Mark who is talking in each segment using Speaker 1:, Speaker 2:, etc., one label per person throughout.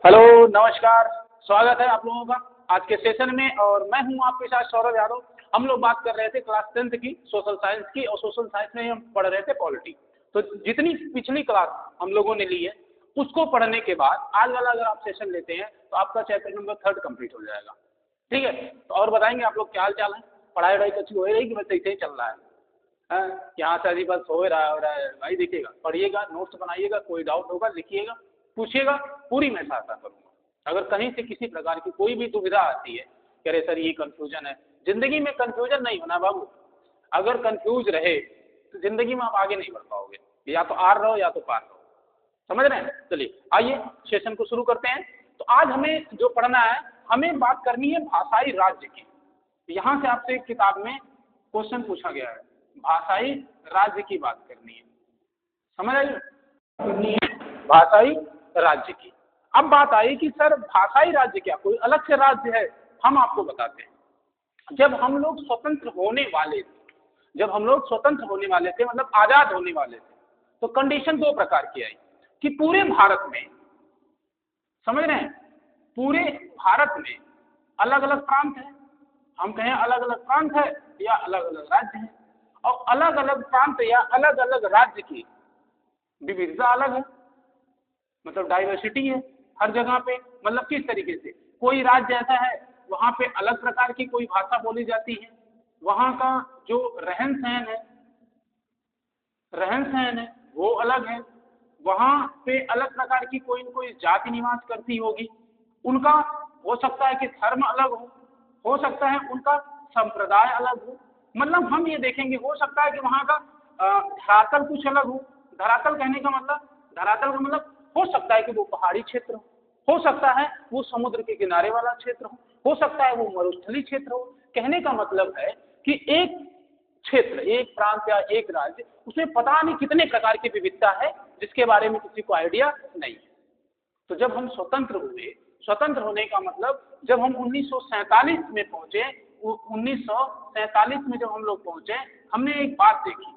Speaker 1: Hello, नमस्कार। स्वागत है आप लोगों का आज के सेशन में। और मैं हूं आपके साथ सौरभ यादव। हम लोग बात कर रहे थे क्लास 10th की सोशल साइंस की, और सोशल साइंस में हम पढ़ रहे थे पॉलिटी। तो जितनी पिछली क्लास हम लोगों ने ली है उसको पढ़ने के बाद आज वाला अगर आप सेशन लेते हैं तो आपका चैप्टर नंबर 3 कंप्लीट हो जाएगा। ठीक है, तो और बताएंगे आप लोग क्या हाल चाल है। पढ़ाई वढ़ाई अच्छी हो रही कि बस ऐसे ही चल रहा है? यहाँ से अभी बस हो रहा है भाई। देखिएगा, पढ़िएगा, नोट्स बनाइएगा, कोई डाउट होगा लिखिएगा, पूछिएगा, पूरी मैं सहायता करूँगा। अगर कहीं से किसी प्रकार की कोई भी दुविधा आती है कि अरे सर ये कंफ्यूजन है, जिंदगी में कंफ्यूजन नहीं होना बाबू। अगर कंफ्यूज रहे तो जिंदगी में आप आगे नहीं बढ़ पाओगे, या तो आर रहो या तो पार रहो। समझ रहे हैं? चलिए आइए सेशन को शुरू करते हैं। तो आज हमें जो पढ़ना है, हमें बात करनी है भाषाई राज्य की। यहाँ से आपसे एक किताब में क्वेश्चन पूछा गया है, भाषाई राज्य की बात करनी है। समझ आई? करनी है भाषाई राज्य की। अब बात आई कि सर भाषाई राज्य क्या कोई अलग से राज्य है? हम आपको बताते हैं। जब हम लोग स्वतंत्र होने वाले थे, मतलब आजाद होने वाले थे, तो कंडीशन दो प्रकार की आई कि पूरे भारत में, समझ रहे हैं, पूरे भारत में अलग अलग प्रांत है। हम कहें अलग अलग प्रांत है या अलग अलग राज्य है, और अलग अलग प्रांत या अलग अलग राज्य की विविधता अलग है, मतलब डाइवर्सिटी है हर जगह पे। मतलब किस तरीके से, कोई राज्य ऐसा है वहां पे अलग प्रकार की कोई भाषा बोली जाती है, वहां का जो रहन सहन है वो अलग है, वहां पे अलग प्रकार की कोई न कोई जाति निवास करती होगी, उनका हो सकता है कि धर्म अलग हो सकता है उनका संप्रदाय अलग हो। मतलब हम ये देखेंगे, हो सकता है कि वहां का धरातल कुछ अलग हो। धरातल कहने का मतलब, धरातल का मतलब हो सकता है कि वो पहाड़ी क्षेत्र हो सकता है वो समुद्र के किनारे वाला क्षेत्र हो सकता है वो मरुस्थली क्षेत्र हो। कहने का मतलब है कि एक क्षेत्र, एक प्रांत या एक राज्य, उसमें पता नहीं कितने प्रकार की विविधता है जिसके बारे में किसी को आइडिया नहीं है। तो जब हम स्वतंत्र हुए, स्वतंत्र होने का मतलब जब हम 1947 में पहुंचे, 1947 में जब हम लोग पहुंचे, हमने एक बात देखी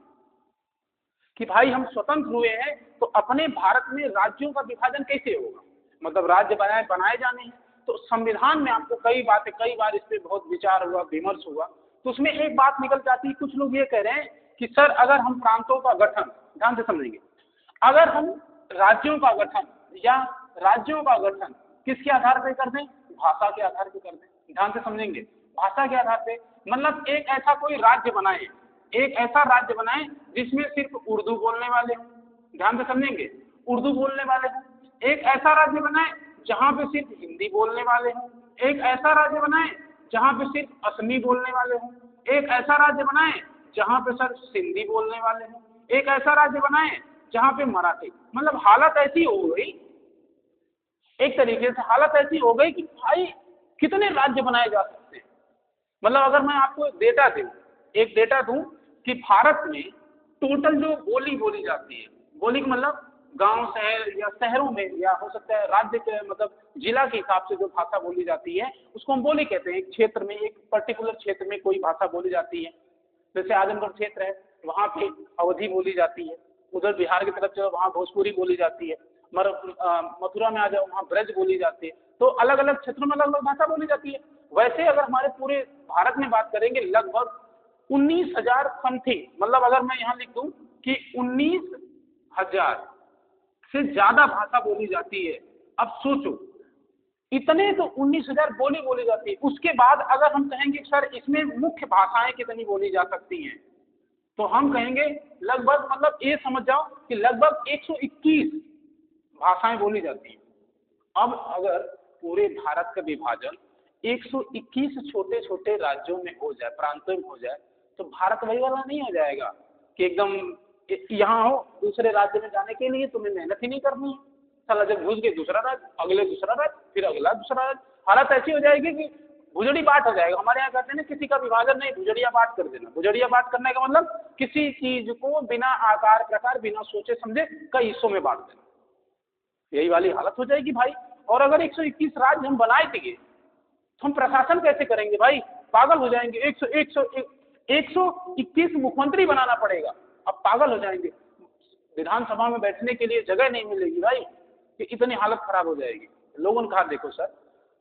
Speaker 1: कि भाई हम स्वतंत्र हुए हैं तो अपने भारत में राज्यों का विभाजन कैसे होगा, मतलब राज्य बनाए जाने हैं। तो संविधान में आपको कई बार इस पर बहुत विचार हुआ, विमर्श हुआ। तो उसमें एक बात निकल जाती है, कुछ लोग ये कह रहे हैं कि सर अगर हम प्रांतों का गठन, ध्यान से समझेंगे, अगर हम राज्यों का गठन या राज्यों का गठन किसके आधार पर कर दें, भाषा के आधार पर कर दें। ध्यान से समझेंगे, भाषा के आधार पे, मतलब एक ऐसा कोई राज्य बनाए, एक ऐसा राज्य बनाए जिसमें सिर्फ उर्दू बोलने वाले हों। ध्यान से समझेंगे, उर्दू बोलने वाले हों। एक ऐसा राज्य बनाए जहां पे सिर्फ हिंदी बोलने वाले हों। एक ऐसा राज्य बनाए जहां पे सिर्फ असमी बोलने वाले हों। एक ऐसा राज्य बनाए जहां पे सर सिंधी बोलने वाले हों। एक ऐसा राज्य बनाए जहां पे मराठी। मतलब हालत ऐसी हो गई, एक तरीके से हालत ऐसी हो गई कि भाई कितने राज्य बनाए जा सकते हैं। मतलब अगर मैं आपको एक डेटा दूं कि भारत में टोटल जो बोली बोली जाती है, बोली का मतलब गांव शहर या शहरों में, या हो सकता है राज्य के मतलब जिला के हिसाब से जो भाषा बोली जाती है उसको हम बोली कहते हैं। एक क्षेत्र में, एक पर्टिकुलर क्षेत्र में कोई भाषा बोली जाती है। जैसे आजमगढ़ क्षेत्र है, वहाँ पे अवधी बोली जाती है। उधर बिहार की तरफ चलो, वहाँ भोजपुरी बोली जाती है। मथुरा में आ जाओ, वहाँ ब्रज बोली जाती है। तो अलग अलग क्षेत्रों में अलग अलग भाषा बोली जाती है। वैसे अगर हमारे पूरे भारत में बात करेंगे, लगभग 19,000 समथिंग, मतलब अगर मैं यहाँ लिख दूं कि 19,000 से ज्यादा भाषा बोली जाती है। अब सोचो, इतने तो 19,000 बोली जाती है। उसके बाद अगर हम कहेंगे सर इसमें मुख्य भाषाएं कितनी बोली जा सकती हैं, तो हम कहेंगे लगभग, मतलब ये समझ जाओ कि लगभग 121 भाषाएं बोली जाती हैं। अब अगर पूरे भारत का विभाजन 121 छोटे छोटे राज्यों में हो जाए, प्रांतों में हो जाए, तो भारत वही वाला नहीं हो जाएगा कि एकदम यहाँ हो, दूसरे राज्य में जाने के लिए तुम्हें मेहनत ही नहीं करनी है। साला जब घुस गए दूसरा राज्य, अगले दूसरा राज्य, फिर अगला दूसरा राज्य, हालत ऐसी हो जाएगी कि भुजड़ी बांट हो जाएगा। हमारे यहाँ कहते हैं ना, किसी का विभाजन नहीं, भुजड़िया बांट कर देना। भुजड़िया बांट करने का मतलब किसी चीज को बिना आकार प्रकार, बिना सोचे समझे कई हिस्सों में बांट देना, यही वाली हालत हो जाएगी भाई। और अगर 121 राज्य हम बनाए थे तो हम प्रशासन कैसे करेंगे भाई, पागल हो जाएंगे। 121 मुख्यमंत्री बनाना पड़ेगा, अब पागल हो जाएंगे। विधानसभा में बैठने के लिए जगह नहीं मिलेगी भाई, कि इतनी हालत खराब हो जाएगी। लोगों ने कहा देखो सर,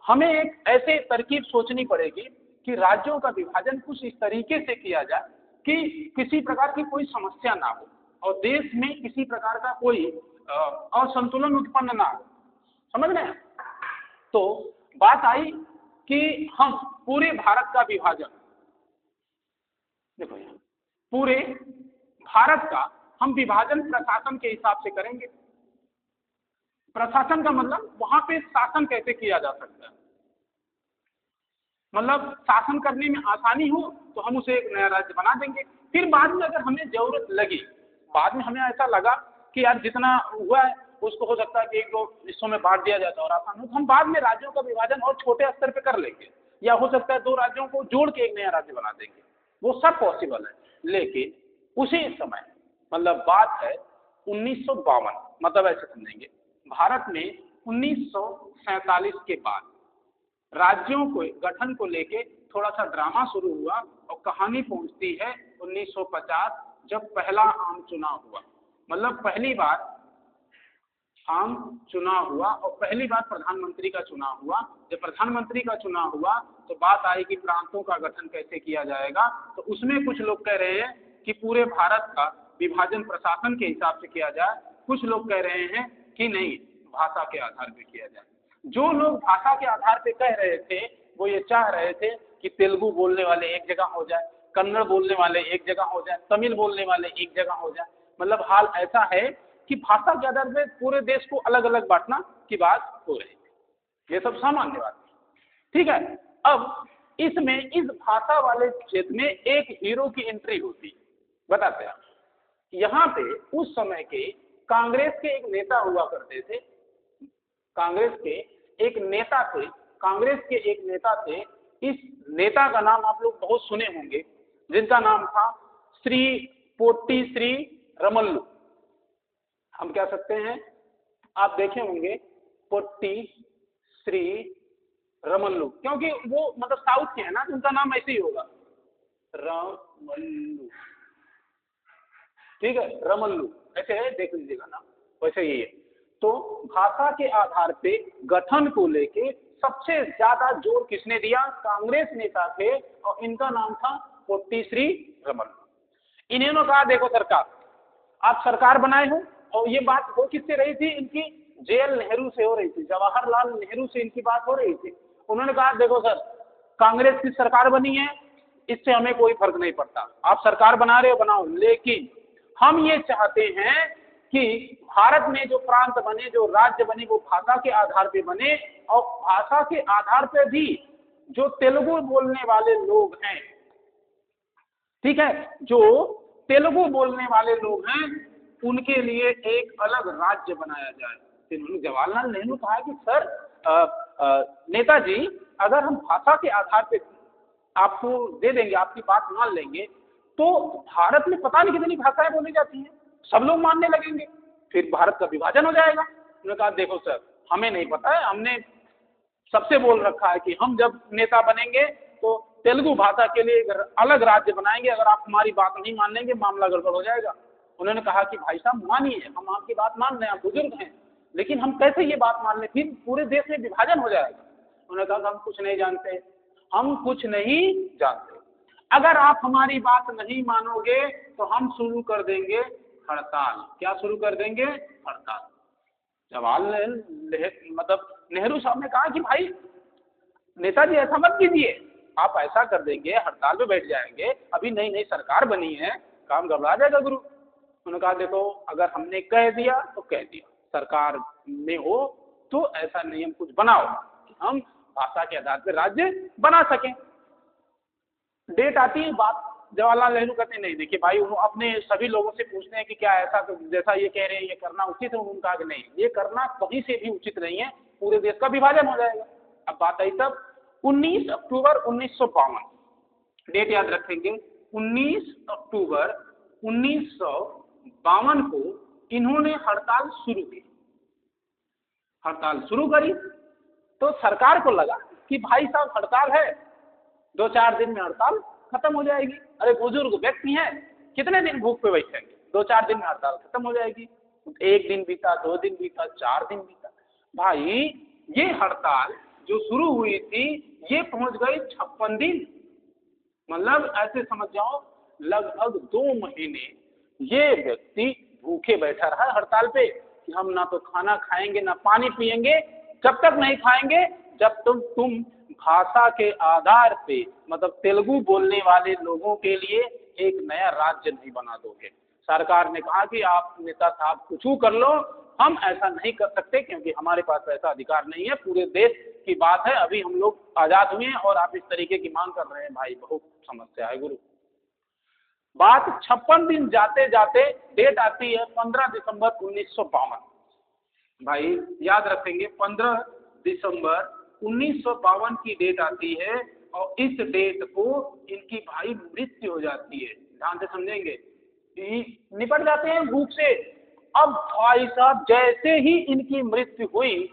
Speaker 1: हमें एक ऐसे तरकीब सोचनी पड़ेगी कि राज्यों का विभाजन कुछ इस तरीके से किया जाए कि किसी प्रकार की कोई समस्या ना हो और देश में किसी प्रकार का कोई असंतुलन उत्पन्न ना हो। समझ रहे हैं? तो बात आई कि हम पूरे भारत का विभाजन, देखो यहाँ पूरे भारत का हम विभाजन प्रशासन के हिसाब से करेंगे। प्रशासन का मतलब वहां पे शासन कैसे किया जा सकता है, मतलब शासन करने में आसानी हो तो हम उसे एक नया राज्य बना देंगे। फिर बाद में अगर हमें जरूरत लगी, बाद में हमें ऐसा लगा कि यार जितना हुआ है उसको हो सकता है कि एक दो हिस्सों में बांट दिया जाए तो और आसान हो, तो हम बाद में राज्यों का विभाजन और छोटे स्तर पे कर लेंगे, या हो सकता है दो राज्यों को जोड़ के एक नया राज्य बना देंगे, वो सब पॉसिबल है। लेकिन उसी समय मतलब बात है 1952, मतलब ऐसे समझेंगे भारत में 1947 के बाद राज्यों को गठन को लेके थोड़ा सा ड्रामा शुरू हुआ और कहानी पहुंचती है 1950, जब पहला आम चुनाव हुआ। मतलब पहली बार आम चुनाव हुआ और पहली बार प्रधानमंत्री का चुनाव हुआ। जब प्रधानमंत्री का चुनाव हुआ तो बात आई कि प्रांतों का गठन कैसे किया जाएगा, तो उसमें कुछ लोग कह रहे हैं कि पूरे भारत का विभाजन प्रशासन के हिसाब से किया जाए, कुछ लोग कह रहे हैं कि नहीं भाषा के आधार पर किया जाए। जो लोग भाषा के आधार पर कह रहे थे वो ये चाह रहे थे कि तेलुगु बोलने वाले एक जगह हो जाए, कन्नड़ बोलने वाले एक जगह हो जाए, तमिल बोलने वाले एक जगह हो जाए। मतलब हाल ऐसा है कि भाषा के आधार पर पूरे देश को अलग अलग बांटना की बात हो रही है। ये सब सामान्य बात है, ठीक है। अब इसमें इस भाषा वाले क्षेत्र में एक हीरो की एंट्री होती है, बताते हैं। यहाँ पे उस समय के कांग्रेस के एक नेता हुआ करते थे, कांग्रेस के एक नेता थे, कांग्रेस के एक नेता थे। इस नेता का नाम आप लोग बहुत सुने होंगे, जिनका नाम था श्री पोट्टी श्री रमल्लू। हम कह सकते हैं, आप देखे होंगे पोट्टी श्री रमल्लू, क्योंकि वो मतलब साउथ के हैं ना, उनका नाम ऐसे ही होगा रमल्लू, ठीक है, रमल्लू ऐसे है, देख लीजिएगा नाम वैसे ही है। तो भाषा के आधार पे गठन को लेके सबसे ज्यादा जोर किसने दिया? कांग्रेस नेता थे और इनका नाम था पोट्टी श्री रमल्लू। इन्होंने कहा देखो सरकार, आप सरकार बनाए हो, और ये बात हो किससे रही थी? इनकी जेएल नेहरू से हो रही थी, जवाहरलाल नेहरू से इनकी बात हो रही थी। उन्होंने कहा देखो सर, कांग्रेस की सरकार बनी है, इससे हमें कोई फर्क नहीं पड़ता, आप सरकार बना रहे हो बनाओ, लेकिन हम ये चाहते हैं कि भारत में जो प्रांत बने, जो राज्य बने, वो भाषा के आधार पे बने, और भाषा के आधार पे भी जो तेलुगु बोलने वाले लोग हैं, ठीक है, जो तेलुगु बोलने वाले लोग हैं, उनके लिए एक अलग राज्य बनाया जाए। इन्होंने जवाहरलाल नेहरू कहा कि सर नेताजी, अगर हम भाषा के आधार पे आपको दे देंगे, आपकी बात मान लेंगे, तो भारत में पता नहीं कितनी भाषाएं बोली जाती हैं, सब लोग मानने लगेंगे, फिर भारत का विभाजन हो जाएगा। उन्होंने कहा देखो सर, हमें नहीं पता है, हमने सबसे बोल रखा है कि हम जब नेता बनेंगे तो तेलुगु भाषा के लिए एक अलग राज्य बनाएंगे, अगर आप हमारी बात नहीं मान लेंगे मामला गड़बड़ हो जाएगा। उन्होंने कहा कि भाई साहब मानिए, हम आपकी बात मान रहे हैं, आप बुजुर्ग हैं, लेकिन हम कैसे ये बात मान लें, फिर पूरे देश में विभाजन हो जाएगा। उन्होंने कहा हम कुछ नहीं जानते, हम कुछ नहीं जानते, अगर आप हमारी बात नहीं मानोगे तो हम शुरू कर देंगे हड़ताल। क्या शुरू कर देंगे? हड़ताल। जवाहरलाल मतलब नेहरू साहब ने कहा कि भाई नेताजी ऐसा मत कीजिए, आप ऐसा कर देंगे हड़ताल पे बैठ जाएंगे, अभी नई नई सरकार बनी है, काम घबरा जाएगा गुरु। उन्होंने कहा देखो, अगर हमने कह दिया तो कह दिया, सरकार में हो तो ऐसा नियम कुछ बनाओ कि हम भाषा के आधार पर राज्य बना सकें। डेट आती है, बात जवाहरलाल नेहरू कहते हैं नहीं, देखिए भाई, उन्होंने अपने सभी लोगों से पूछते हैं कि क्या ऐसा जैसा ये कह रहे हैं ये करना उचित है? उन्होंने कहा कि नहीं, ये करना कहीं से भी उचित नहीं है, पूरे देश का विभाजन हो जाएगा। अब बात आई तब 19 अक्टूबर 1952, डेट याद रखेंगे, 19 अक्टूबर 1952 को इन्होंने हड़ताल शुरू की। हड़ताल शुरू करी तो सरकार को लगा कि भाई साहब हड़ताल है, 2-4 दिन में हड़ताल खत्म हो जाएगी, अरे बुजुर्ग व्यक्ति हैं, कितने दिन भूख पे बैठेंगे, 2-4 दिन में हड़ताल खत्म हो जाएगी। 1 दिन बीता, 2 दिन बीता, 4 दिन बीता, भाई ये हड़ताल जो शुरू हुई थी ये पहुंच गई 56 दिन, मतलब ऐसे समझ जाओ लगभग 2 महीने ये व्यक्ति भूखे बैठा रहा है हड़ताल पे कि हम ना तो खाना खाएंगे ना पानी पिएंगे। जब तक नहीं खाएंगे जब तुम भाषा के आधार पे मतलब तेलुगु बोलने वाले लोगों के लिए एक नया राज्य नहीं बना दोगे। सरकार ने कहा कि आप नेता साहब कुछ कर लो, हम ऐसा नहीं कर सकते क्योंकि हमारे पास ऐसा अधिकार नहीं है, पूरे देश की बात है, अभी हम लोग आजाद हुए हैं और आप इस तरीके की मांग कर रहे हैं, भाई बहुत समस्या है गुरु। बात 56 दिन जाते जाते डेट आती है 15 दिसंबर 1952। भाई याद रखेंगे 15 दिसंबर 1952 की डेट आती है और इस डेट को इनकी भाई मृत्यु हो जाती है। ध्यान से समझेंगे, निपट जाते हैं भूख से। अब भाई साहब जैसे ही इनकी मृत्यु हुई,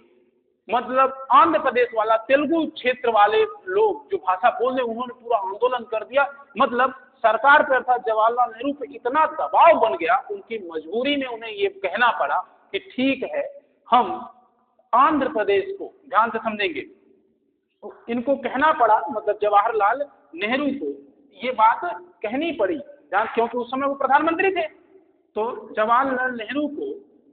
Speaker 1: मतलब आंध्र प्रदेश वाला तेलुगु क्षेत्र वाले लोग जो भाषा बोल रहे उन्होंने पूरा आंदोलन कर दिया। मतलब सरकार पर अर्थात जवाहरलाल नेहरू पे इतना दबाव बन गया, उनकी मजबूरी में उन्हें ये कहना पड़ा कि ठीक है हम आंध्र प्रदेश को, ध्यान से समझेंगे, तो इनको कहना पड़ा, मतलब जवाहरलाल नेहरू को ये बात कहनी पड़ी, क्योंकि उस समय वो प्रधानमंत्री थे। तो जवाहरलाल नेहरू को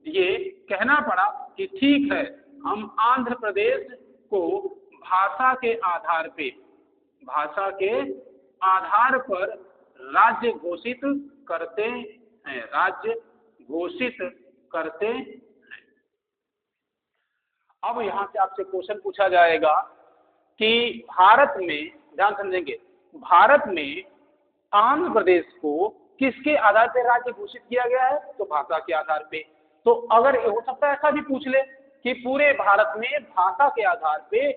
Speaker 1: ये कहना पड़ा कि ठीक है हम आंध्र प्रदेश को भाषा के आधार पर राज्य घोषित करते हैं, राज्य घोषित करते हैं। अब यहां से आपसे क्वेश्चन पूछा जाएगा कि भारत में, ध्यान समझेंगे, भारत में आंध्र प्रदेश को किसके आधार पर राज्य घोषित किया गया है? तो भाषा के आधार पे। तो अगर हो सकता है ऐसा भी पूछ ले कि पूरे भारत में भाषा के आधार पे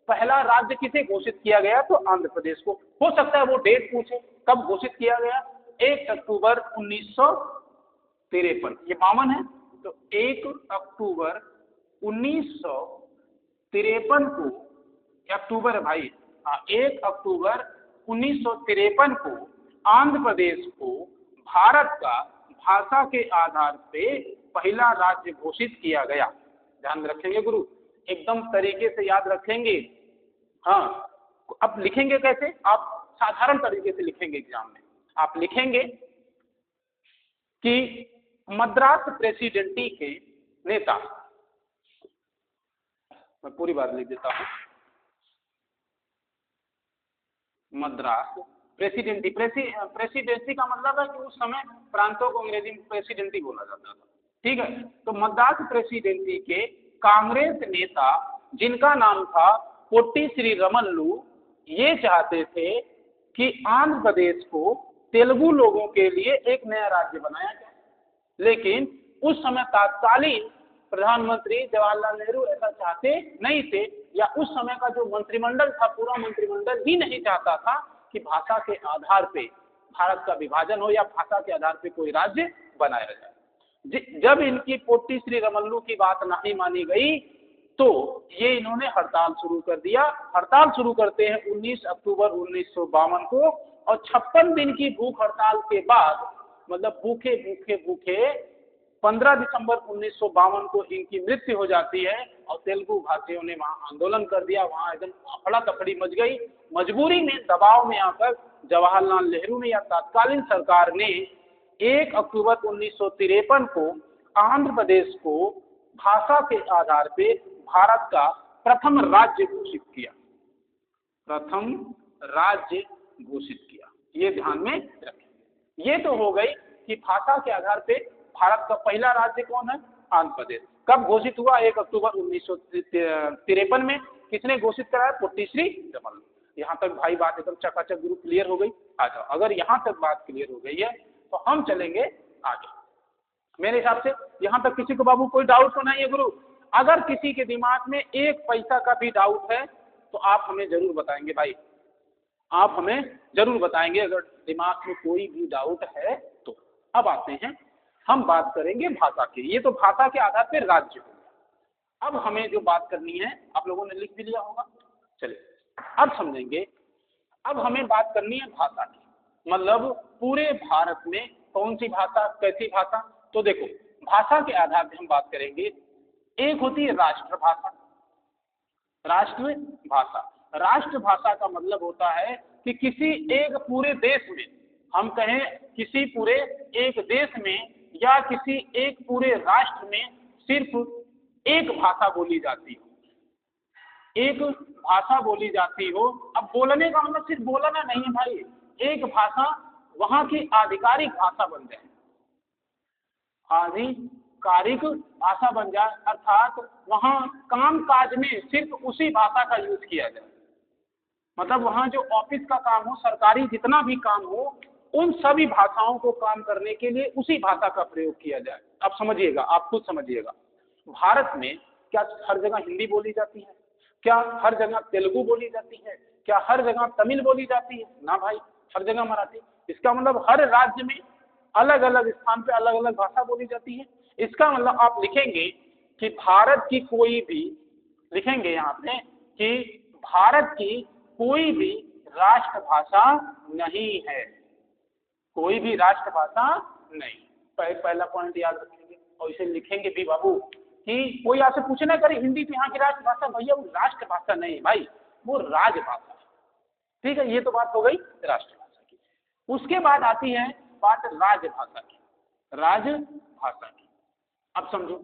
Speaker 1: पहला राज्य किसे घोषित किया गया? तो आंध्र प्रदेश को। हो सकता है वो डेट पूछे, कब घोषित किया गया? 1 अक्टूबर 1953। ये 52 है, तो 1 अक्टूबर 1953 को, अक्टूबर है भाई, 1 अक्टूबर 1953 को आंध्र प्रदेश को भारत का भाषा के आधार पे पहला राज्य घोषित किया गया। ध्यान रखेंगे गुरु, एकदम तरीके से याद रखेंगे। हाँ, अब लिखेंगे कैसे? आप साधारण तरीके से लिखेंगे एग्जाम में। आप लिखेंगे कि मद्रास प्रेसिडेंसी के नेता, मैं पूरी बात लिख देता हूं, मद्रास प्रेसिडेंसी। प्रेसिडेंसी का मतलब है कि उस समय प्रांतों को अंग्रेजी में प्रेसिडेंसी बोला जाता था, ठीक है। तो मद्रास प्रेसिडेंसी के कांग्रेस नेता जिनका नाम था पोट्टी श्री रमल्लू, ये चाहते थे कि आंध्र प्रदेश को तेलुगु लोगों के लिए एक नया राज्य बनाया जाए, लेकिन उस समय तत्कालीन प्रधानमंत्री जवाहरलाल नेहरू ऐसा चाहते नहीं थे, या उस समय का जो मंत्रिमंडल था, पूरा मंत्रिमंडल ही नहीं चाहता था कि भाषा के आधार पे भारत का विभाजन हो या भाषा के आधार पे कोई राज्य बनाया जाए। जब इनकी पोट्टी श्री रमल्लू की बात नहीं मानी गई तो ये इन्होंने हड़ताल शुरू कर दिया। हड़ताल शुरू करते हैं 19 अक्टूबर 1952 को, और 56 दिन की भूख हड़ताल के बाद, मतलब भूखे भूखे भूखे 15 दिसंबर 1952 को इनकी मृत्यु हो जाती है। और तेलुगु भाषियों ने वहां आंदोलन कर दिया, वहां एकदम अफड़ा तफड़ी मच गई। मजबूरी में, दबाव में आकर जवाहरलाल नेहरू ने या तत्कालीन सरकार ने 1 अक्टूबर 1953 को आंध्र प्रदेश को भाषा के आधार पे भारत का प्रथम राज्य घोषित किया, प्रथम राज्य घोषित किया। ये ध्यान में रखें। ये तो हो गई कि भाषा के आधार पे भारत का पहला राज्य कौन है? आंध्र प्रदेश। कब घोषित हुआ? 1 अक्टूबर 1953 में। किसने घोषित कराया? पोट्टी श्री रमल्लू। यहाँ तक भाई बात एकदम चकाचक गुरु क्लियर हो गई। आ जाओ, अगर यहाँ तक बात क्लियर हो गई है तो हम चलेंगे आगे। मेरे हिसाब से यहाँ तक किसी को बाबू कोई डाउट तो नहीं है गुरु? अगर किसी के दिमाग में एक पैसा का भी डाउट है तो आप हमें जरूर बताएंगे भाई, आप हमें जरूर बताएंगे अगर दिमाग में कोई भी डाउट है तो। अब आते हैं, हम बात करेंगे भाषा की। ये तो भाषा के आधार पर राज्य हो गया। अब हमें जो बात करनी है, आप लोगों ने लिख भी लिया होगा, चलिए अब समझेंगे। अब हमें बात करनी है भाषा की, मतलब पूरे भारत में कौन सी भाषा, कैसी भाषा। तो देखो, भाषा के आधार पर हम बात करेंगे। एक होती है राष्ट्रभाषा, राष्ट्रभाषा। राष्ट्रभाषा का मतलब होता है कि किसी एक पूरे देश में, हम कहें किसी पूरे एक देश में या किसी एक पूरे राष्ट्र में सिर्फ एक भाषा बोली जाती हो, एक भाषा बोली जाती हो। अब बोलने का मतलब सिर्फ बोलना नहीं है भाई, एक भाषा वहां की आधिकारिक भाषा बन जाए, आधिकारिक भाषा बन जाए, अर्थात वहां काम काज में सिर्फ उसी भाषा का यूज किया जाए। मतलब वहां जो ऑफिस का काम हो, सरकारी जितना भी काम हो, उन सभी भाषाओं को काम करने के लिए उसी भाषा का प्रयोग किया जाए। अब समझिएगा, आप खुद समझिएगा, भारत में क्या हर जगह हिंदी बोली जाती है? क्या हर जगह तेलुगु बोली जाती है? क्या हर जगह तमिल बोली जाती है? ना भाई, हर जगह मराठी। इसका मतलब हर राज्य में अलग अलग स्थान पे अलग अलग भाषा बोली जाती है। इसका मतलब आप लिखेंगे कि भारत की कोई भी, लिखेंगे यहाँ पे कि भारत की कोई भी राष्ट्रभाषा नहीं है, कोई भी राष्ट्रभाषा नहीं। पहला पॉइंट याद रखेंगे और इसे लिखेंगे भी बाबू कि कोई आपसे पूछना करे हिंदी तो यहाँ की राष्ट्रभाषा, भैया वो राष्ट्रभाषा नहीं है भाई, वो राजभाषा है। ठीक है, ये तो बात हो गई राष्ट्रभाषा की। उसके बाद आती है बात राजभाषा की, राजभाषा की। अब समझो,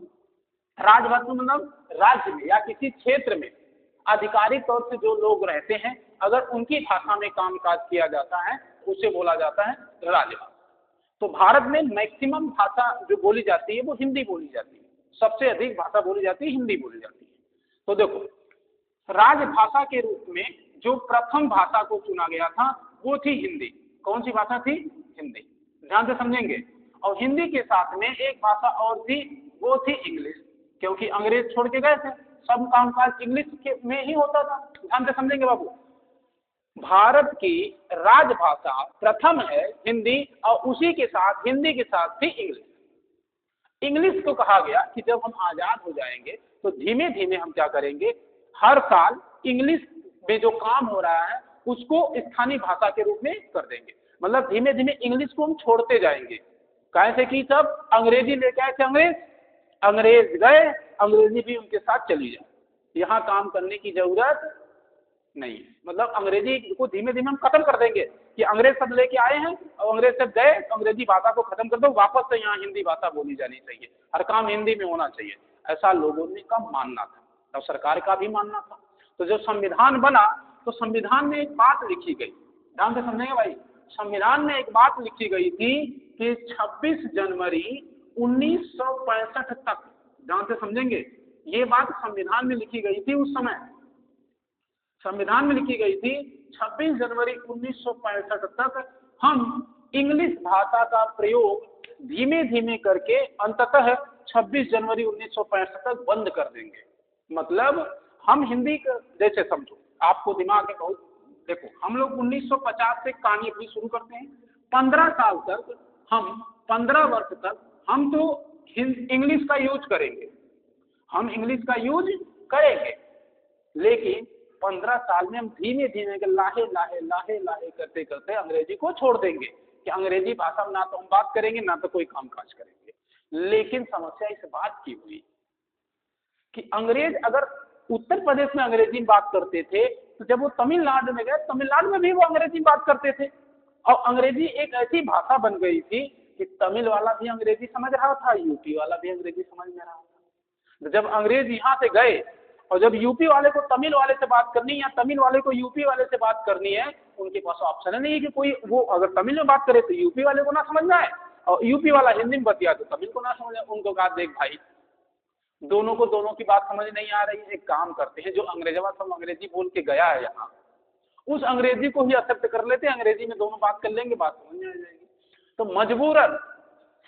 Speaker 1: राजभाषा मतलब राज्य में या किसी क्षेत्र में आधिकारिक तौर से जो लोग रहते हैं, अगर उनकी भाषा में कामकाज किया जाता है उसे बोला जाता है राजभाषा। तो भारत में मैक्सिमम भाषा जो बोली जाती है वो हिंदी बोली जाती है, सबसे अधिक भाषा बोली जाती है हिंदी बोली जाती है। तो देखो, राजभाषा के रूप में जो प्रथम भाषा को चुना गया था वो थी हिंदी। कौन सी भाषा थी? हिंदी। ध्यान से समझेंगे। और हिंदी के साथ में एक भाषा और थी, वो थी इंग्लिश, क्योंकि अंग्रेज छोड़ के गए थे, सब कामकाज इंग्लिश में ही होता था। ध्यान से समझेंगे बाबू, भारत की राजभाषा प्रथम है हिंदी और उसी के साथ, हिंदी के साथ थी इंग्लिश। इंग्लिश को कहा गया कि जब हम आजाद हो जाएंगे तो धीमे धीमे हम क्या करेंगे, हर साल इंग्लिश में जो काम हो रहा है उसको स्थानीय भाषा के रूप में कर देंगे। मतलब धीमे धीमे इंग्लिश को हम छोड़ते जाएंगे। कैसे कि सब अंग्रेजी लेके आए थे, अंग्रेज गए, अंग्रेजी भी उनके साथ चली जाए, यहाँ काम करने की जरूरत नहीं। मतलब अंग्रेजी को धीमे धीमे हम खत्म कर देंगे कि अंग्रेज सब लेके आए हैं और अंग्रेज सब गए, अंग्रेजी भाषा को खत्म कर दो, वापस से यहाँ हिंदी भाषा बोली जानी चाहिए, हर काम हिंदी में होना चाहिए। ऐसा लोगों ने का मानना था और सरकार का भी मानना था। तो जब संविधान बना तो संविधान में एक बात लिखी गई, ध्यान से समझेंगे भाई, संविधान में एक बात लिखी गई थी कि 26 जनवरी 1965 तक, ध्यान से समझेंगे, ये बात संविधान में लिखी गई थी। उस समय संविधान में लिखी गई थी 26 जनवरी 1965 तक हम इंग्लिश भाषा का प्रयोग धीमे धीमे करके अंततः 26 जनवरी 1965 तक बंद कर देंगे। मतलब हम हिंदी का, जैसे समझो, आपको दिमाग में बहुत, देखो हम लोग 1950 से कहानी अपनी शुरू करते हैं, 15 साल तक हम, 15 वर्ष तक हम तो इंग्लिश का यूज करेंगे, हम इंग्लिश का यूज करेंगे, लेकिन 15 साल में हम धीमे धीमे लाहे लाहे लाहे लाहे करते करते अंग्रेजी को छोड़ देंगे कि अंग्रेजी भाषा में ना तो हम बात करेंगे ना तो कोई कामकाज करेंगे। लेकिन समस्या इस बात की हुई कि अंग्रेज अगर उत्तर प्रदेश में अंग्रेजी में बात करते थे तो जब वो तमिलनाडु में गए, तमिलनाडु में भी वो अंग्रेजी में बात करते थे। और अंग्रेजी एक ऐसी भाषा बन गई थी कि तमिल वाला भी अंग्रेजी समझ रहा था, यूपी वाला भी अंग्रेजी समझ में रहा था। जब अंग्रेज यहाँ से गए और जब यूपी वाले को तमिल वाले से बात करनी या तमिल वाले को यूपी वाले से बात करनी है, उनके पास ऑप्शन नहीं है कि कोई वो अगर तमिल में बात करे तो यूपी वाले को ना समझ में आए और यूपी वाला हिंदी में बतिया तो तमिल को ना समझ आए। उनको कहा, देख भाई, दोनों को दोनों की बात समझ नहीं आ रही है, एक काम करते हैं, जो अंग्रेजवा सब अंग्रेजी बोल के गया है यहाँ, उस अंग्रेजी को ही एक्सेप्ट कर लेते हैं, अंग्रेजी में दोनों बात कर लेंगे, बात समझ में आ जाएगी। तो मजबूरन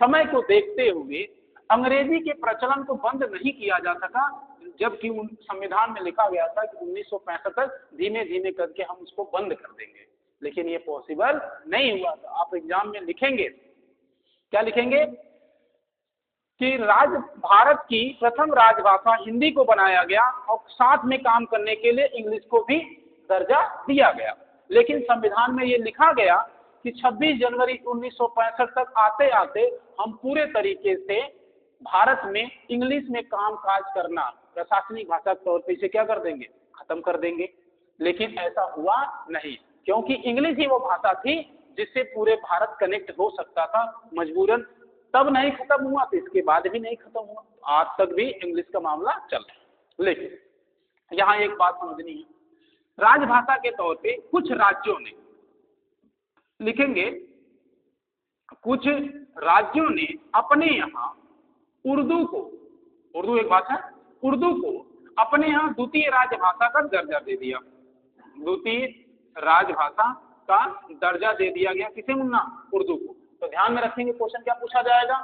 Speaker 1: समय को देखते हुए अंग्रेजी के प्रचलन को बंद नहीं किया जा सका, जबकि उन संविधान में लिखा गया था कि 1965 तक धीमे धीमे करके हम उसको बंद कर देंगे, लेकिन ये पॉसिबल नहीं हुआ था। आप एग्जाम में लिखेंगे, क्या लिखेंगे कि भारत की प्रथम राजभाषा हिंदी को बनाया गया और साथ में काम करने के लिए इंग्लिश को भी दर्जा दिया गया। लेकिन संविधान में ये लिखा गया कि 26 जनवरी 1965 तक आते आते हम पूरे तरीके से भारत में इंग्लिश में काम काज करना प्रशासनिक भाषा के तौर पर इसे क्या कर देंगे, खत्म कर देंगे, लेकिन ऐसा हुआ नहीं, क्योंकि इंग्लिश ही वो भाषा थी जिससे पूरे भारत कनेक्ट हो सकता था मजबूरन। तब नहीं खत्म हुआ तो इसके बाद भी नहीं खत्म हुआ, आज तक भी इंग्लिश का मामला चल रहा है। लेकिन यहाँ एक बात समझनी है, राजभाषा के तौर पे कुछ राज्यों ने, लिखेंगे कुछ राज्यों ने अपने यहाँ उर्दू को, उर्दू एक भाषा, उर्दू को अपने यहाँ द्वितीय राजभाषा का दर्जा दे दिया। द्वितीय राजभाषा का दर्जा दे दिया गया किसे मुन्ना? उर्दू को। तो ध्यान में रखेंगे क्वेश्चन क्या पूछा जाएगा,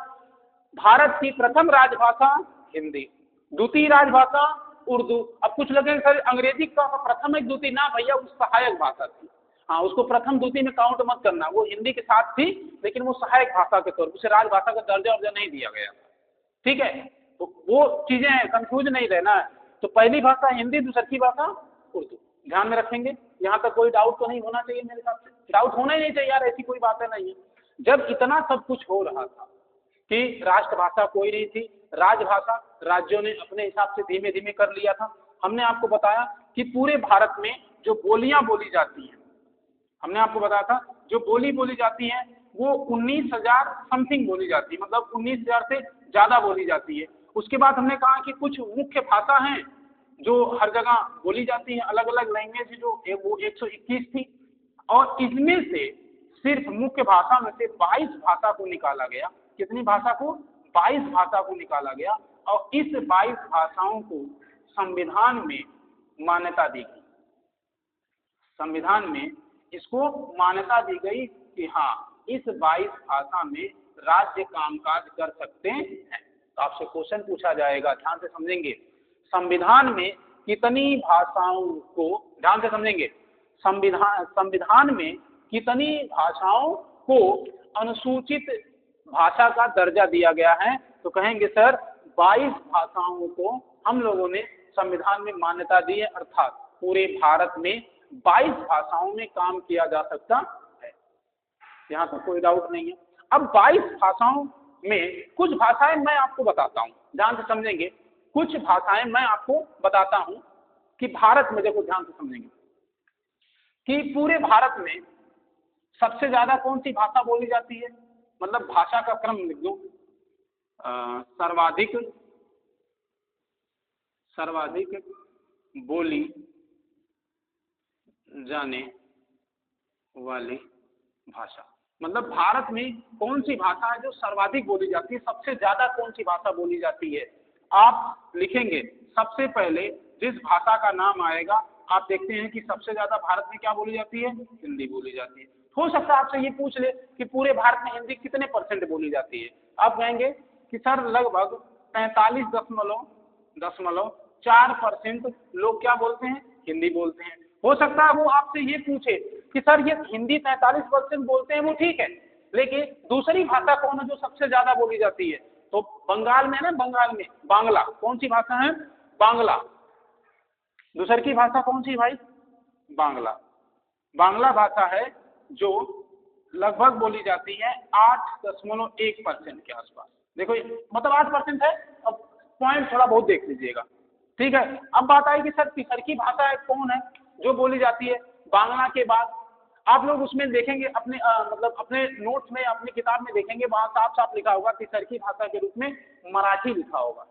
Speaker 1: भारत की प्रथम राजभाषा हिंदी, द्वितीय राजभाषा उर्दू। अब कुछ लगेंगे सर अंग्रेजी का प्रथम एक द्वितीय, ना भैया वो सहायक भाषा थी। हाँ, उसको प्रथम द्वितीय में काउंट मत करना, वो हिंदी के साथ थी लेकिन वो सहायक भाषा के तौर पर, उसे राजभाषा का दर्जा वर्जा नहीं दिया गया। ठीक है, तो वो चीजें हैं, कंफ्यूज नहीं रहना है। तो पहली भाषा हिंदी, दूसरी भाषा उर्दू, ध्यान में रखेंगे। यहाँ तक कोई डाउट तो नहीं होना चाहिए, मेरे हिसाब से डाउट होना ही नहीं चाहिए यार, ऐसी कोई बातें नहीं है। जब इतना सब कुछ हो रहा था कि राष्ट्रभाषा कोई नहीं थी, राजभाषा राज्यों ने अपने हिसाब से धीमे धीमे कर लिया था। हमने आपको बताया कि पूरे भारत में जो बोलियां बोली जाती हैं, हमने आपको बताया था जो बोली जाती है वो 19,000 समथिंग बोली जाती है, मतलब 19,000 से ज्यादा बोली जाती है। उसके बाद हमने कहा कि कुछ मुख्य भाषा हैं जो हर जगह बोली जाती है, अलग अलग लैंग्वेज जो वो 121 थी, और इसमें से सिर्फ मुख्य भाषा में से 22 भाषा को निकाला गया। कितनी भाषा को? 22 भाषा को निकाला गया, और इस 22 भाषाओं को संविधान में मान्यता दी गई। संविधान में इसको मान्यता दी गई कि हाँ, इस 22 भाषा में राज्य कामकाज कर सकते हैं। तो आपसे क्वेश्चन पूछा जाएगा, ध्यान से समझेंगे, संविधान में कितनी भाषाओं को, ध्यान से समझेंगे, संविधान में कितनी भाषाओं को अनुसूचित भाषा का दर्जा दिया गया है? तो कहेंगे सर 22 भाषाओं को हम लोगों ने संविधान में मान्यता दी है, अर्थात पूरे भारत में 22 भाषाओं में काम किया जा सकता है। यहाँ तो कोई डाउट नहीं है। अब 22 भाषाओं में कुछ भाषाएं मैं आपको बताता हूँ, ध्यान से समझेंगे। कुछ भाषाएं मैं आपको बताता हूं कि भारत में, देखो ध्यान से समझेंगे कि पूरे भारत में सबसे ज्यादा कौन सी भाषा बोली जाती है, मतलब भाषा का क्रम लिख दो, सर्वाधिक बोली जाने वाली भाषा, मतलब भारत में कौन सी भाषा है जो सर्वाधिक बोली जाती है, सबसे ज्यादा कौन सी भाषा बोली जाती है। आप लिखेंगे सबसे पहले जिस भाषा का नाम आएगा, आप देखते हैं कि सबसे ज्यादा भारत में क्या बोली जाती है? हिंदी बोली जाती है। हो सकता है आपसे ये पूछ ले कि पूरे भारत में हिंदी कितने % बोली जाती है, आप कहेंगे कि सर लगभग 45.4% लोग क्या बोलते हैं? हिंदी बोलते हैं। हो सकता है वो आपसे ये पूछे कि सर ये हिंदी 45% बोलते हैं, वो ठीक है, लेकिन दूसरी भाषा कौन है जो सबसे ज्यादा बोली जाती है? तो बंगाल में है ना, बंगाल में बांग्ला, कौन सी भाषा है? बांग्ला। दूसरी की भाषा कौन सी भाई? बांग्ला। बांग्ला भाषा है जो लगभग बोली जाती है 8.1% के आसपास। देखो मतलब 8% है, अब पॉइंट थोड़ा बहुत देख लीजिएगा, ठीक है। अब बात आई कि सर तीसरी की भाषा है कौन है जो बोली जाती है बांग्ला के बाद? आप लोग उसमें देखेंगे अपने मतलब अपने नोट्स में, अपनी किताब में देखेंगे, वहां साफ साफ लिखा होगा तीसरी भाषा के रूप में मराठी लिखा होगा,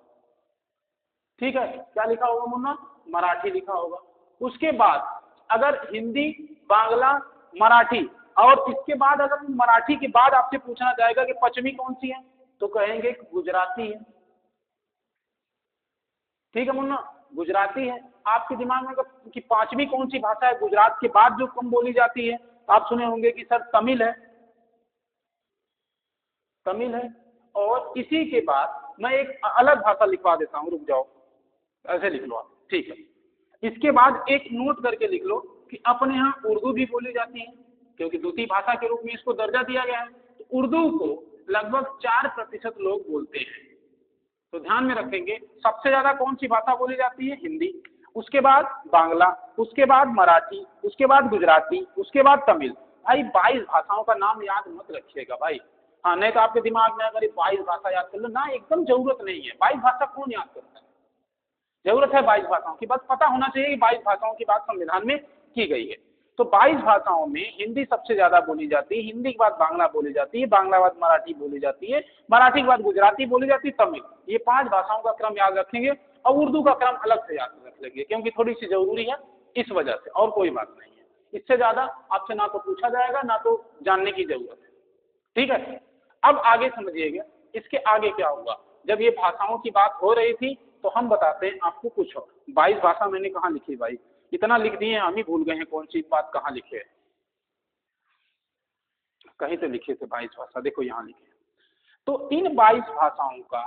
Speaker 1: ठीक है। क्या लिखा होगा मुन्ना? मराठी लिखा होगा। उसके बाद अगर हिंदी, बांग्ला, मराठी, और इसके बाद अगर मराठी के बाद आपसे पूछना जाएगा कि पश्चिमी कौन सी है, तो कहेंगे गुजराती है, ठीक है मुन्ना, गुजराती है। आपके दिमाग में कि पांचवी कौन सी भाषा है गुजरात के बाद जो कम बोली जाती है, आप सुने होंगे कि सर तमिल है, तमिल है। और इसी के बाद मैं एक अलग भाषा लिखवा देता हूं, रुक जाओ, ऐसे लिख लो आप, ठीक है। इसके बाद एक नोट करके लिख लो कि अपने यहाँ उर्दू भी बोली जाती है, क्योंकि द्वितीय भाषा के रूप में इसको दर्जा दिया गया है। तो उर्दू को लगभग 4% लोग बोलते हैं। तो ध्यान में रखेंगे सबसे ज्यादा कौन सी भाषा बोली जाती है? हिंदी, उसके बाद बांग्ला, उसके बाद मराठी, उसके बाद गुजराती, उसके बाद तमिल। भाई 22 भाषाओं का नाम याद मत रखिएगा भाई, हाँ, नहीं तो आपके दिमाग में अगर 22 भाषा याद कर लो ना, एकदम जरूरत नहीं है। 22 भाषा कौन याद करता है? जरूरत है 22 भाषाओं की, बस पता होना चाहिए कि 22 भाषाओं की बात संविधान में की गई है। तो 22 भाषाओं में हिंदी सबसे ज्यादा बोली जाती है, हिंदी के बाद बांग्ला बोली जाती है, बांग्ला के बाद मराठी बोली जाती है, मराठी के बाद गुजराती बोली जाती है, तमिल। ये 5 भाषाओं का क्रम याद रखेंगे और उर्दू का क्रम अलग से याद रख लेंगे क्योंकि थोड़ी सी जरूरी है इस वजह से, और कोई बात नहीं है। इससे ज्यादा आपसे ना तो पूछा जाएगा ना तो जानने की जरूरत है। ठीक है, अब आगे समझिएगा इसके आगे क्या होगा। जब ये भाषाओं की बात हो रही थी तो हम बताते हैं आपको कुछ और। 22 भाषा मैंने कहाँ लिखी भाई, इतना लिख दिए हम ही भूल गए हैं कौन सी बात कहाँ लिखे है। कहीं तो लिखे थे 22 भाषा, देखो यहाँ लिखे। तो इन 22 भाषाओं का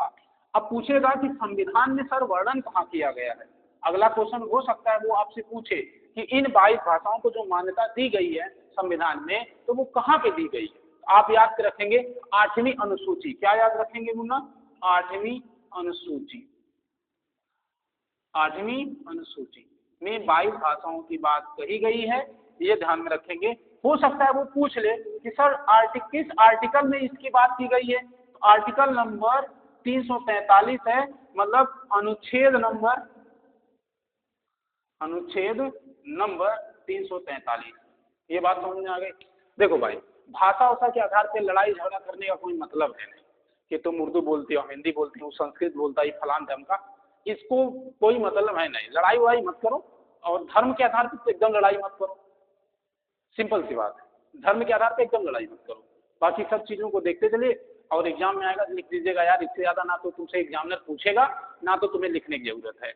Speaker 1: अब पूछेगा कि संविधान में सर वर्णन कहाँ किया गया है। अगला क्वेश्चन हो सकता है वो आपसे पूछे कि इन 22 भाषाओं को जो मान्यता दी गई है संविधान में तो वो कहाँ पे दी गई है। आप याद रखेंगे 8वीं अनुसूची। क्या याद रखेंगे मुन्ना? 8वीं अनुसूची। 8वीं अनुसूची में 22 भाषाओं की बात कही गई है, ये ध्यान में रखेंगे। हो सकता है वो पूछ ले कि सर किस आर्टिकल में इसकी बात की गई है। तो आर्टिकल नंबर 343 है, मतलब अनुच्छेद नंबर 343। ये बात समझ में आ गई। देखो भाई, भाषा उषा के आधार पर लड़ाई झगड़ा करने का कोई मतलब है नहीं कि तुम उर्दू बोलते हो, हिंदी बोलते हो, संस्कृत बोलता है फलान धर्म का, इसको कोई मतलब है नहीं। लड़ाई वड़ाई मत करो और धर्म के आधार पर तो एकदम लड़ाई मत करो, सिंपल सी बात है। धर्म के आधार पर एकदम लड़ाई मत करो, बाकी सब चीजों को देखते चलिए और एग्जाम में आएगा लिख दीजिएगा यार। इससे ज्यादा ना तो तुमसे एग्जामिनर पूछेगा ना तो तुम्हें लिखने की जरूरत है।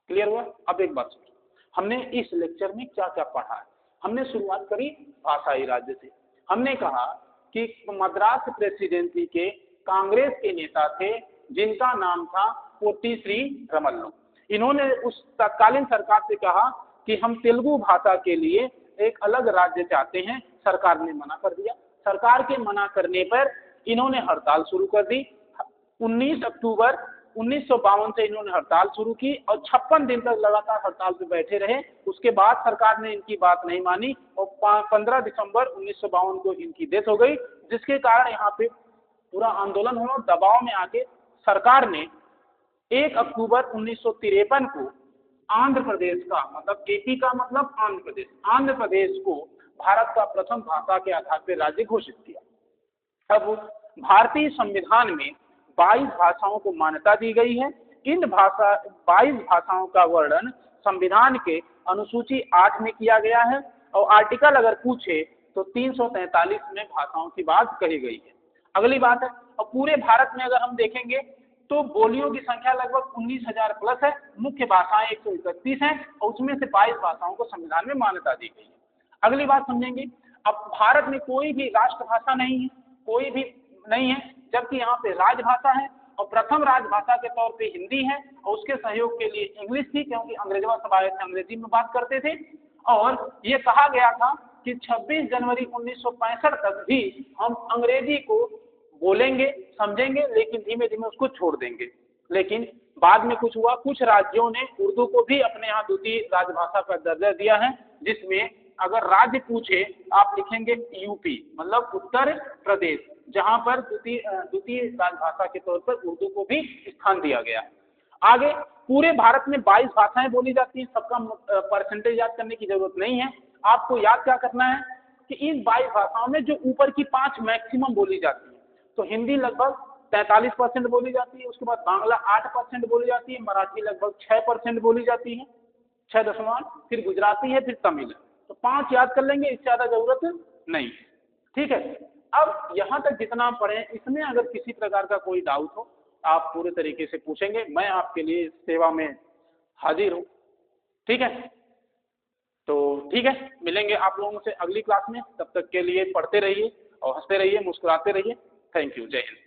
Speaker 1: क्लियर हुआ? अब एक बात सोचो, हमने इस लेक्चर में क्या क्या पढ़ा है। हमने शुरुआत करी भाषाई राज्य से। हमने कहा कि मद्रास प्रेसिडेंसी के कांग्रेस के नेता थे जिनका नाम था पोटी श्री रमल्लो। इन्होंने उस तत्कालीन सरकार से कहा कि हम तेलुगु भाषा के लिए एक अलग राज्य चाहते हैं। सरकार ने मना कर दिया। सरकार के मना करने पर इन्होंने हड़ताल शुरू कर दी। 19 अक्टूबर 1952 से इन्होंने हड़ताल शुरू की और 56 दिन तक लगातार हड़ताल पे बैठे रहे। उसके बाद सरकार ने इनकी बात नहीं मानी और 15 दिसंबर 1952 को इनकी डेथ हो गई, जिसके कारण यहाँ पे पूरा आंदोलन हुआ। दबाव में आके सरकार ने 1 अक्टूबर 1953 को आंध्र प्रदेश का, मतलब एपी का मतलब आंध्र प्रदेश को भारत का प्रथम भाषा के आधार पर राज्य घोषित किया। अब भारतीय संविधान में 22 भाषाओं को मान्यता दी गई है। इन 22 भाषाओं का वर्णन संविधान के अनुसूची 8 में किया गया है और आर्टिकल अगर पूछे तो 343 में भाषाओं की बात कही गई है। अगली बात है, और पूरे भारत में अगर हम देखेंगे तो बोलियों की संख्या लगभग 19,000 प्लस है। मुख्य भाषाएं 131 हैं और उसमें से 22 भाषाओं को संविधान में मान्यता दी गई है। अगली बात समझेंगे, अब भारत में कोई भी राष्ट्रभाषा नहीं है, कोई भी नहीं है, जबकि यहाँ पे राजभाषा है और प्रथम राजभाषा के तौर पे हिंदी है और उसके सहयोग के लिए इंग्लिश थी क्योंकि अंग्रेजवा सब आए थे, अंग्रेजी में बात करते थे। और ये कहा गया था कि 26 जनवरी 1965 तक भी हम अंग्रेजी को बोलेंगे समझेंगे लेकिन धीमे धीमे उसको छोड़ देंगे। लेकिन बाद में कुछ हुआ, कुछ राज्यों ने उर्दू को भी अपने यहाँ द्वितीय राजभाषा का दर्जा दिया है, जिसमें अगर राज्य पूछे आप लिखेंगे यूपी, मतलब उत्तर प्रदेश, जहां पर द्वितीय राजभाषा के तौर पर उर्दू को भी स्थान दिया गया है। आगे पूरे भारत में 22 भाषाएं बोली जाती हैं, सबका परसेंटेज याद करने की जरूरत नहीं है। आपको याद क्या करना है कि इन 22 भाषाओं में जो ऊपर की 5 मैक्सिमम बोली जाती है, तो हिंदी लगभग 43% बोली जाती है, उसके बाद बांग्ला 8% बोली जाती है, मराठी लगभग 6% बोली जाती है, 6 फिर गुजराती है, फिर तमिल है। तो 5 याद कर लेंगे, इससे ज्यादा जरूरत नहीं। ठीक है, अब यहाँ तक जितना पढ़े इसमें अगर किसी प्रकार का कोई डाउट हो आप पूरे तरीके से पूछेंगे, मैं आपके लिए सेवा में हाजिर हूँ। ठीक है, तो ठीक है, मिलेंगे आप लोगों से अगली क्लास में। तब तक के लिए पढ़ते रहिए और हंसते रहिए, मुस्कुराते रहिए। थैंक यू, जय हिंद।